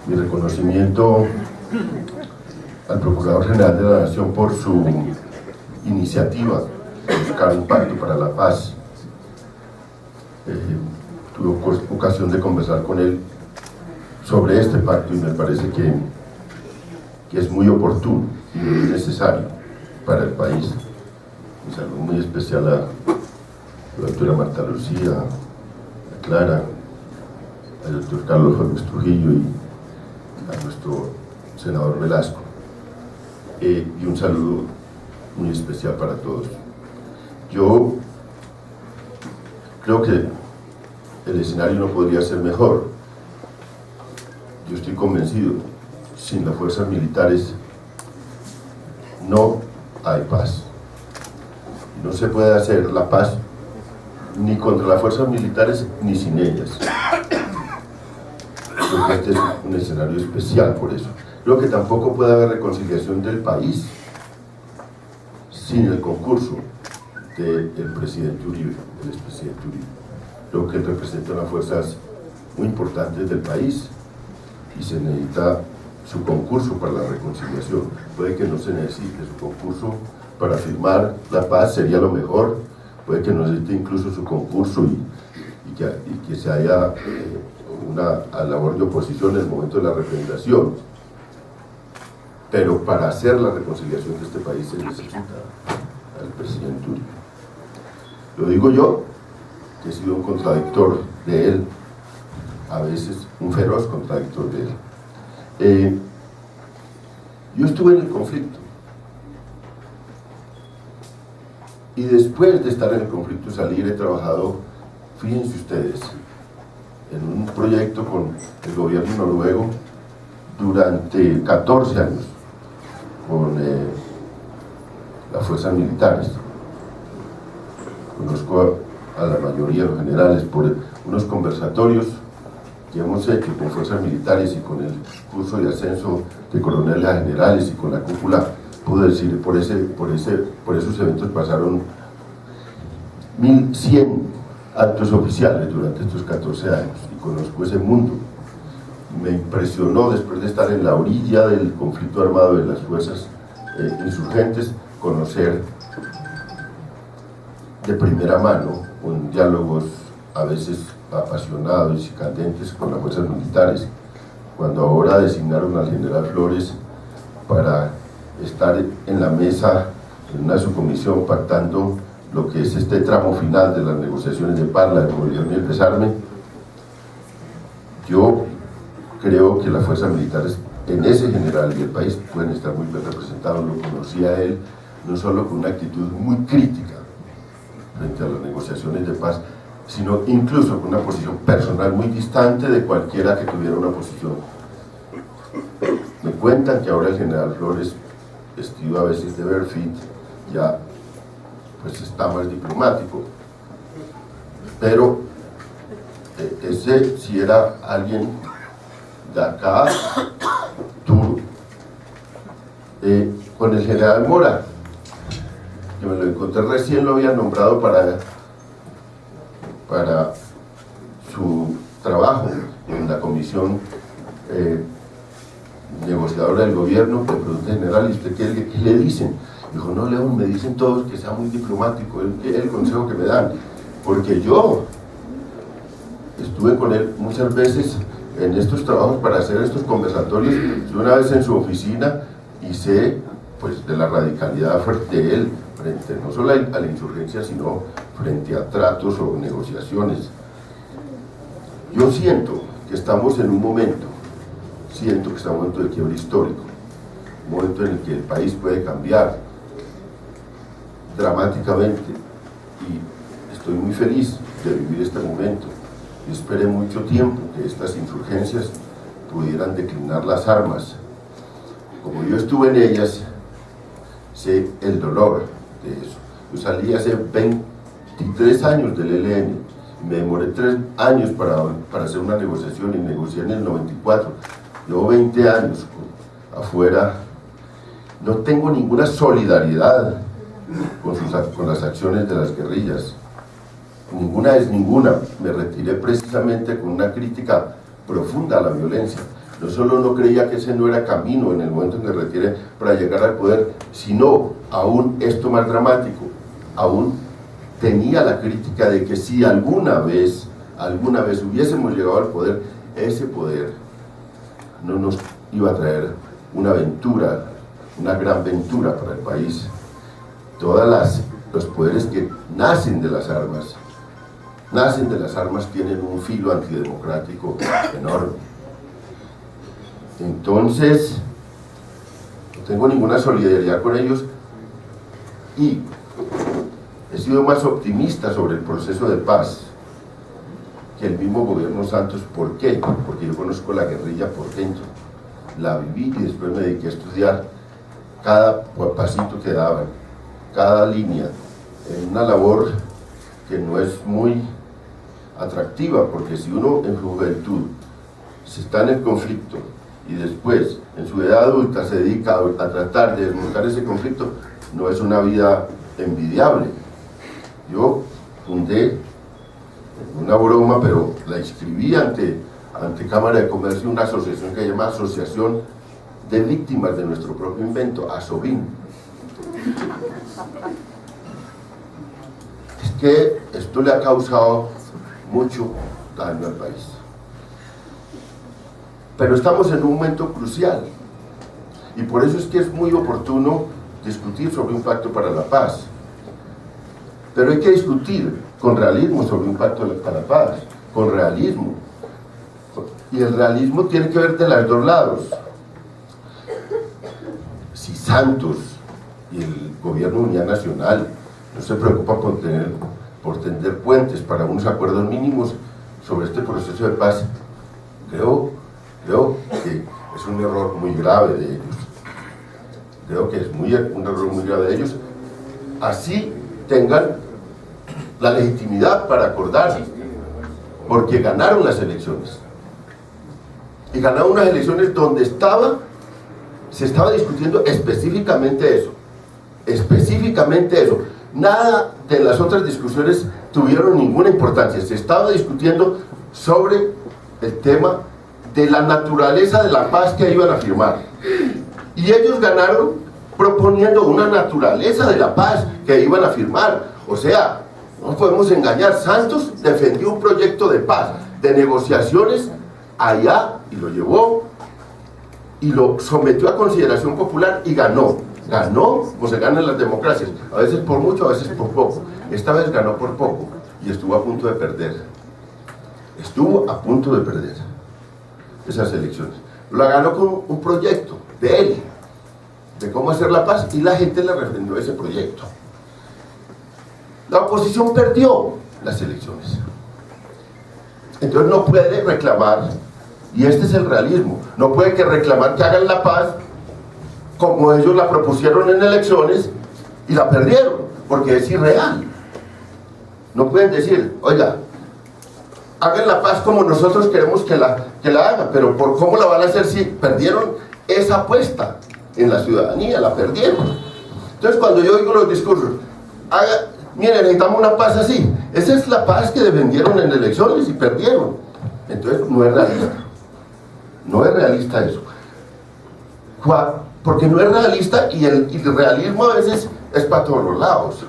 Mi reconocimiento al Procurador General de la Nación por su iniciativa de buscar un pacto para la paz. Tuve ocasión de conversar con él sobre este pacto y me parece que es muy oportuno y muy necesario para el país. Un saludo muy especial a la doctora Marta Lucía, a Clara, al doctor Carlos Jorge Trujillo y a nuestro senador Velasco. Y un saludo muy especial para todos. Yo creo que el escenario no podría ser mejor. Yo estoy convencido, sin las fuerzas militares no hay paz. No se puede hacer la paz ni contra las fuerzas militares ni sin ellas. Creo que este es un escenario especial por eso. Creo que tampoco puede haber reconciliación del país sin el concurso del presidente Uribe, del expresidente Uribe. Creo que él representa unas fuerzas muy importantes del país y se necesita su concurso para la reconciliación. Puede que no se necesite su concurso para firmar la paz, sería lo mejor. Puede que no necesite incluso su concurso y que se haya una labor de oposición en el momento de la referendación. Pero para hacer la reconciliación de este país se necesita al presidente Uribe. Lo digo yo, que he sido un contradictor de él, a veces un feroz contradictor de él. Yo estuve en el conflicto y después de estar en el conflicto salir he trabajado, fíjense ustedes, en un proyecto con el gobierno noruego durante 14 años con las fuerzas militares. Conozco a la mayoría de los generales por unos conversatorios que hemos hecho con fuerzas militares y con el curso de ascenso de coroneles a generales y con la cúpula. Puedo decir, por esos eventos pasaron 1100 actos oficiales durante estos 14 años y conozco ese mundo. Me impresionó, después de estar en la orilla del conflicto armado de las fuerzas insurgentes, conocer de primera mano, con diálogos a veces apasionados y candentes con las fuerzas militares, cuando ahora designaron al general Flores para estar en la mesa, en una subcomisión, pactando lo que es este tramo final de las negociaciones de paz, la demolición y el desarme. Yo creo que las fuerzas militares en ese general y el país pueden estar muy bien representados. Lo conocí a él no solo con una actitud muy crítica frente a las negociaciones de paz, sino incluso con una posición personal muy distante de cualquiera que tuviera una posición. Me cuentan que ahora el general Flores, vestido a veces de Berfit, ya pues está más diplomático, pero ese si era alguien de acá, duro. Con el general Mora, que me lo encontré recién, lo habían nombrado para su trabajo en la comisión negociadora del gobierno. Le pregunté, general, ¿y usted qué le dicen? Dijo, no, León, me dicen todos que sea muy diplomático, es el consejo que me dan, porque yo estuve con él muchas veces en estos trabajos para hacer estos conversatorios. Estuve una vez en su oficina y sé pues de la radicalidad fuerte de él frente no solo a la insurgencia, sino frente a tratos o negociaciones. Yo siento que estamos en un momento, de quiebre histórico, un momento en el que el país puede cambiar dramáticamente, y estoy muy feliz de vivir este momento. Yo esperé mucho tiempo que estas insurgencias pudieran declinar las armas. Como yo estuve en ellas, sé el dolor de eso. Yo salí hace 23 años del ELN, me demoré 3 años para hacer una negociación y negocié en el 94. Llevo 20 años afuera, no tengo ninguna solidaridad con las acciones de las guerrillas. Ninguna. Me retiré precisamente con una crítica profunda a la violencia, no solo no creía que ese no era camino en el momento en que retire para llegar al poder, sino, aún esto más dramático, aún tenía la crítica de que si alguna vez hubiésemos llegado al poder, ese poder no nos iba a traer una aventura, una gran ventura para el país. Todos los poderes que nacen de las armas tienen un filo antidemocrático enorme. Entonces, no tengo ninguna solidaridad con ellos y he sido más optimista sobre el proceso de paz que el mismo gobierno Santos. ¿Por qué? Porque yo conozco la guerrilla por dentro, la viví y después me dediqué a estudiar cada pasito que daban, cada línea, en una labor que no es muy atractiva, porque si uno en su juventud se está en el conflicto y después en su edad adulta se dedica a tratar de desmontar ese conflicto, no es una vida envidiable. Yo fundé una broma, pero la inscribí ante Cámara de Comercio, una asociación que se llama Asociación de Víctimas de Nuestro Propio Invento, ASOVIN. Es que esto le ha causado mucho daño al país. Pero estamos en un momento crucial y por eso es que es muy oportuno discutir sobre un pacto para la paz. Pero hay que discutir con realismo sobre un pacto para la paz, con realismo. Y el realismo tiene que ver de los dos lados. Si Santos y el gobierno de Unidad Nacional no se preocupan por tender puentes para unos acuerdos mínimos sobre este proceso de paz, creo que es un error muy grave de ellos. Creo que es un error muy grave de ellos. Así tengan la legitimidad para acordarse, porque ganaron las elecciones. Y ganaron unas elecciones donde se estaba discutiendo específicamente eso. Nada de las otras discusiones tuvieron ninguna importancia. Se estaba discutiendo sobre el tema de la naturaleza de la paz que iban a firmar. Y ellos ganaron proponiendo una naturaleza de la paz que iban a firmar. O sea, no podemos engañar. Santos defendió un proyecto de paz, de negociaciones allá, y lo llevó y lo sometió a consideración popular y ganó como se ganan las democracias, a veces por mucho, a veces por poco. Esta vez ganó por poco y estuvo a punto de perder esas elecciones. La ganó con un proyecto de él, de cómo hacer la paz, y la gente le refrendó ese proyecto. La oposición perdió las elecciones, entonces no puede reclamar, y este es el realismo, no puede reclamar que hagan la paz como ellos la propusieron en elecciones y la perdieron, porque es irreal. No pueden decir, oiga, hagan la paz como nosotros queremos que la hagan, pero ¿por cómo la van a hacer si perdieron esa apuesta en la ciudadanía? La perdieron. Entonces, cuando yo oigo los discursos, miren, necesitamos una paz así, esa es la paz que defendieron en elecciones y perdieron. Entonces, no es realista eso. Porque no es realista, y el realismo a veces es para todos los lados.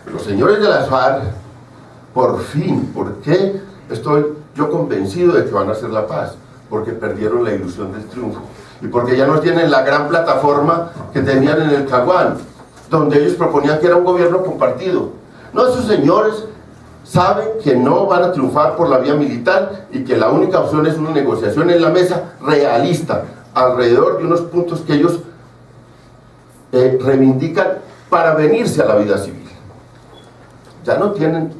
Los señores de las FARC, por fin, ¿por qué estoy yo convencido de que van a hacer la paz? Porque perdieron la ilusión del triunfo y porque ya no tienen la gran plataforma que tenían en el Caguán, donde ellos proponían que era un gobierno compartido. No, esos señores saben que no van a triunfar por la vía militar y que la única opción es una negociación en la mesa realista, alrededor de unos puntos que ellos reivindican para venirse a la vida civil. Ya no tienen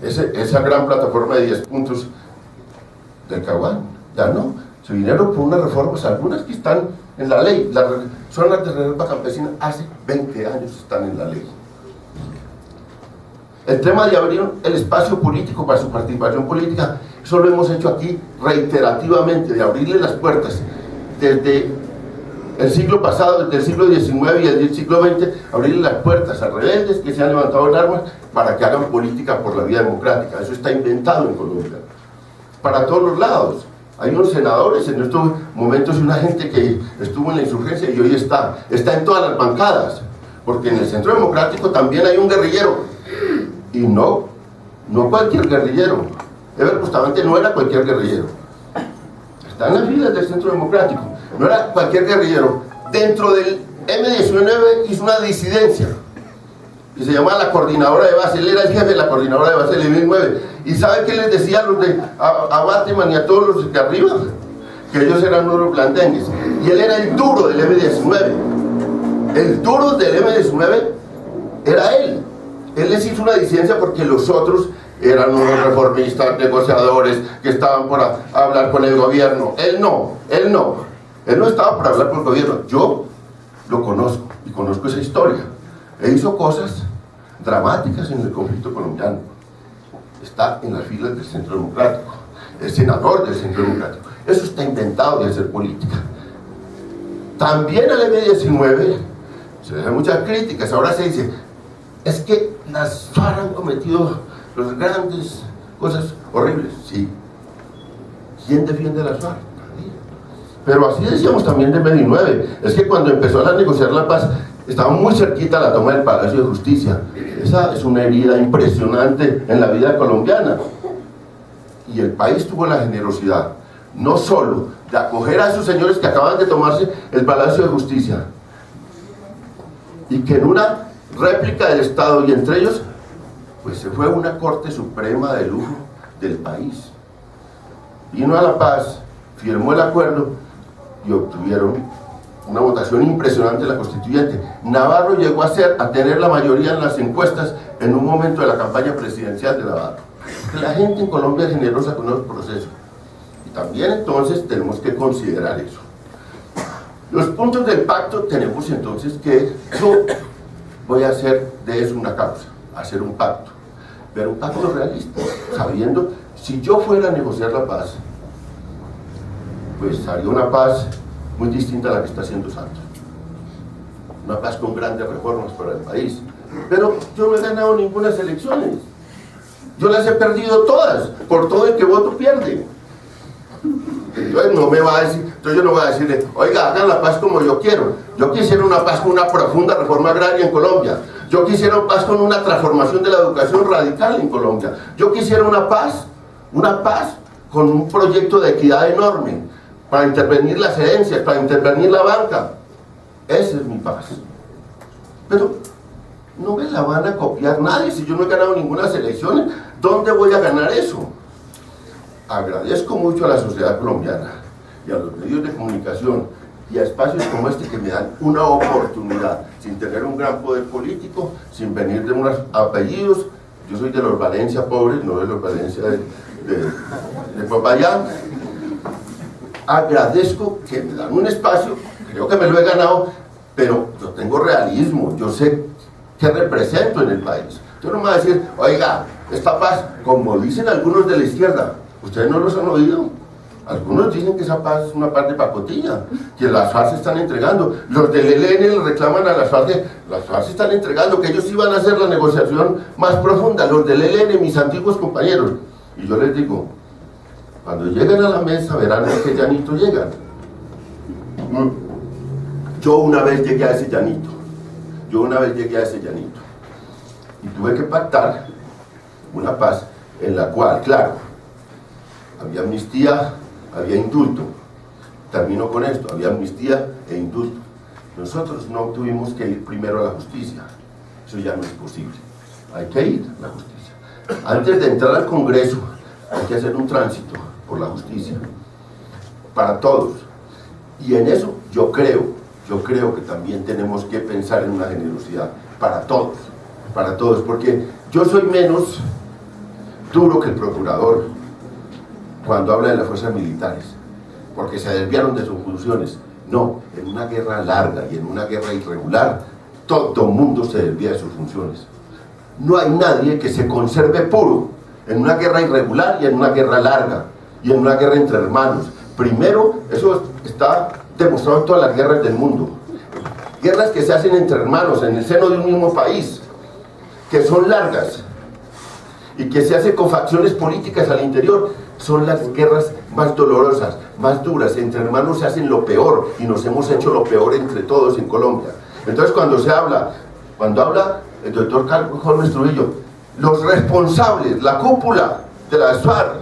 esa gran plataforma de 10 puntos del Caguán, ya no. Se vinieron por unas reformas, algunas que están en la ley. Las zonas de reserva campesina hace 20 años están en la ley. El tema de abrir el espacio político para su participación política, eso lo hemos hecho aquí reiterativamente, de abrirle las puertas desde el siglo pasado, desde el siglo XIX y el siglo XX, abrirle las puertas a rebeldes que se han levantado en armas para que hagan política por la vía democrática. Eso está inventado en Colombia, para todos los lados. Hay unos senadores en estos momentos, una gente que estuvo en la insurgencia y hoy está en todas las bancadas, porque en el Centro Democrático también hay un guerrillero, y no cualquier guerrillero. Eber Bustamante no era cualquier guerrillero, está en las filas del Centro Democrático, no era cualquier guerrillero. Dentro del M19 hizo una disidencia que se llamaba la coordinadora de base. Él era el jefe de la coordinadora de base del M19. ¿Y sabe qué les decía a los de Bateman y a todos los de arriba? Que ellos eran unos blandengues. Y él era el duro del M19. El duro del M19 era él. Él les hizo una disidencia porque los otros eran unos reformistas, negociadores, que estaban por hablar con el gobierno. Él no estaba por hablar con el gobierno. Yo lo conozco y conozco esa historia. Él hizo cosas dramáticas en el conflicto colombiano. Está en las filas del Centro Democrático, es senador del Centro Democrático. Eso está inventado de hacer política. También al M19 se le dan muchas críticas. Ahora se dice, es que las FARC han cometido las grandes cosas horribles. Sí. ¿Quién defiende a las FARC? Nadie. Pero así decíamos también del M19. Es que cuando empezó a negociar la paz, estaba muy cerquita la toma del Palacio de Justicia. Esa es una herida impresionante en la vida colombiana. Y el país tuvo la generosidad, no solo de acoger a esos señores que acaban de tomarse el Palacio de Justicia, y que en una réplica del Estado, y entre ellos, pues se fue a una Corte Suprema de lujo del país. Vino a La Paz, firmó el acuerdo y obtuvieron una votación impresionante de la constituyente. Navarro llegó a tener la mayoría en las encuestas en un momento de la campaña presidencial de Navarro. La gente en Colombia es generosa con los procesos. Y también entonces tenemos que considerar eso. Los puntos del pacto tenemos entonces que yo voy a hacer de eso una causa, hacer un pacto. Pero un pacto realista, sabiendo, si yo fuera a negociar la paz, pues haría una paz muy distinta a la que está haciendo Santos. Una paz con grandes reformas para el país. Pero yo no he ganado ninguna elecciones. Yo las he perdido todas. Por todo el que voto pierde. Entonces no me va a decir, entonces yo no voy a decirle, oiga, hagan la paz como yo quiero. Yo quisiera una paz con una profunda reforma agraria en Colombia. Yo quisiera una paz con una transformación de la educación radical en Colombia. Yo quisiera una paz con un proyecto de equidad enorme, para intervenir las herencias, para intervenir la banca. Esa es mi paz. Pero no me la van a copiar nadie. Si yo no he ganado ninguna elecciones, ¿dónde voy a ganar eso? Agradezco mucho a la sociedad colombiana y a los medios de comunicación y a espacios como este que me dan una oportunidad, sin tener un gran poder político, sin venir de unos apellidos. Yo soy de los Valencia pobres, no de los Valencia de Popayán. Agradezco que me dan un espacio, creo que me lo he ganado, pero yo tengo realismo, yo sé qué represento en el país. Yo no me voy a decir, oiga, esta paz, como dicen algunos de la izquierda, ¿ustedes no los han oído? Algunos dicen que esa paz es una paz de pacotilla, que las FARC se están entregando. Los del ELN le reclaman a las FARC se están entregando, que ellos iban a hacer la negociación más profunda. Los del ELN, mis antiguos compañeros. Y yo les digo, cuando lleguen a la mesa verán a qué llanito llegan. Yo una vez llegué a ese llanito. Y tuve que pactar una paz en la cual, claro, había amnistía, había indulto. Termino con esto, había amnistía e indulto. Nosotros no tuvimos que ir primero a la justicia. Eso ya no es posible. Hay que ir a la justicia. Antes de entrar al Congreso, hay que hacer un tránsito por la justicia, para todos. Y en eso yo creo que también tenemos que pensar en una generosidad para todos, porque yo soy menos duro que el procurador cuando habla de las fuerzas militares, porque se desviaron de sus funciones. No, en una guerra larga y en una guerra irregular, todo mundo se desvía de sus funciones. No hay nadie que se conserve puro en una guerra irregular y en una guerra larga, y en una guerra entre hermanos. Primero, eso está demostrado en todas las guerras del mundo. Guerras que se hacen entre hermanos, en el seno de un mismo país, que son largas y que se hace con facciones políticas al interior, son las guerras más dolorosas, más duras. Entre hermanos se hacen lo peor, y nos hemos hecho lo peor entre todos en Colombia. Entonces cuando habla el doctor Carlos Holmes Trujillo, los responsables, la cúpula de las FARC,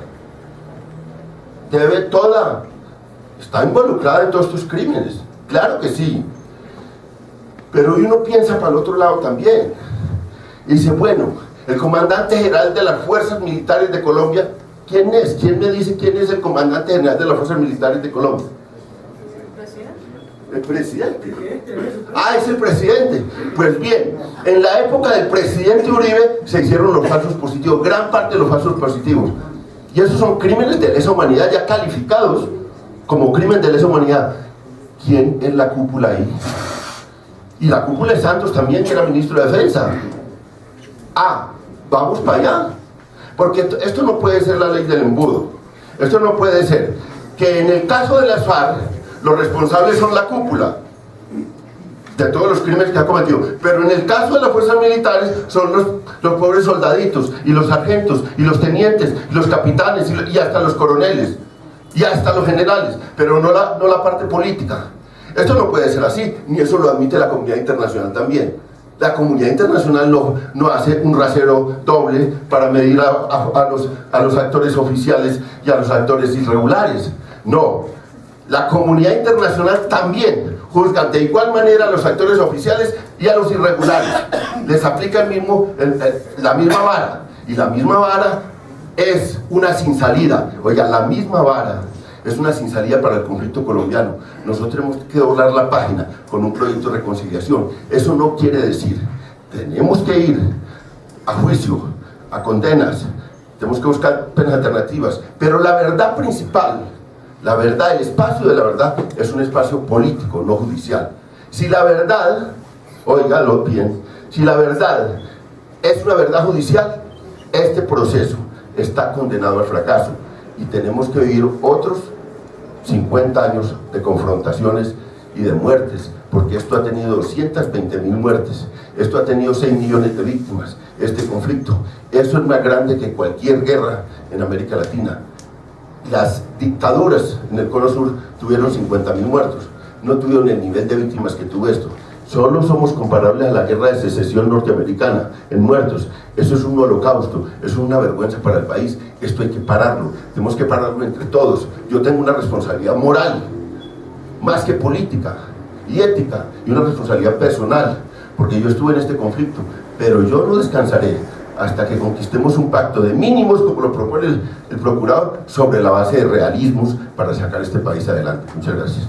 está involucrada en todos estos crímenes, claro que sí, pero uno piensa para el otro lado también, y dice, bueno, el comandante general de las fuerzas militares de Colombia, ¿quién es? ¿Quién me dice quién es el comandante general de las fuerzas militares de Colombia? ¿El presidente? Ah, es el presidente. Pues bien, en la época del presidente Uribe se hicieron los falsos positivos, gran parte de los falsos positivos, y esos son crímenes de lesa humanidad ya calificados como crimen de lesa humanidad. ¿Quién es la cúpula ahí? Y la cúpula de Santos también, que era ministro de Defensa. Ah, vamos para allá, porque esto no puede ser la ley del embudo. Esto no puede ser que en el caso de las FARC los responsables son la cúpula de todos los crímenes que ha cometido, pero en el caso de las fuerzas militares son los pobres soldaditos, y los sargentos, y los tenientes, y los capitanes, y hasta los coroneles, y hasta los generales, pero no la parte política. Esto no puede ser así, ni eso lo admite la comunidad internacional también. La comunidad internacional no hace un rasero doble para medir a los actores oficiales y a los actores irregulares. No, la comunidad internacional también juzga de igual manera a los actores oficiales y a los irregulares. Les aplica la misma vara, y la misma vara es una sin salida. Oiga, la misma vara es una sin salida para el conflicto colombiano. Nosotros tenemos que doblar la página con un proyecto de reconciliación. Eso no quiere decir, tenemos que ir a juicio, a condenas, tenemos que buscar penas alternativas, pero la verdad principal, la verdad, el espacio de la verdad, es un espacio político, no judicial. Si la verdad, óigalo bien, si la verdad es una verdad judicial, este proceso está condenado al fracaso, y tenemos que vivir otros 50 años de confrontaciones y de muertes, porque esto ha tenido 220.000 muertes, esto ha tenido 6 millones de víctimas, este conflicto. Eso es más grande que cualquier guerra en América Latina. Las dictaduras en el Cono Sur tuvieron 50.000 muertos, no tuvieron el nivel de víctimas que tuvo esto. Solo somos comparables a la guerra de secesión norteamericana en muertos. Eso es un holocausto, eso es una vergüenza para el país. Esto hay que pararlo, tenemos que pararlo entre todos. Yo tengo una responsabilidad moral, más que política y ética, y una responsabilidad personal, porque yo estuve en este conflicto, pero yo no descansaré hasta que conquistemos un pacto de mínimos, como lo propone el procurador, sobre la base de realismos para sacar este país adelante. Muchas gracias.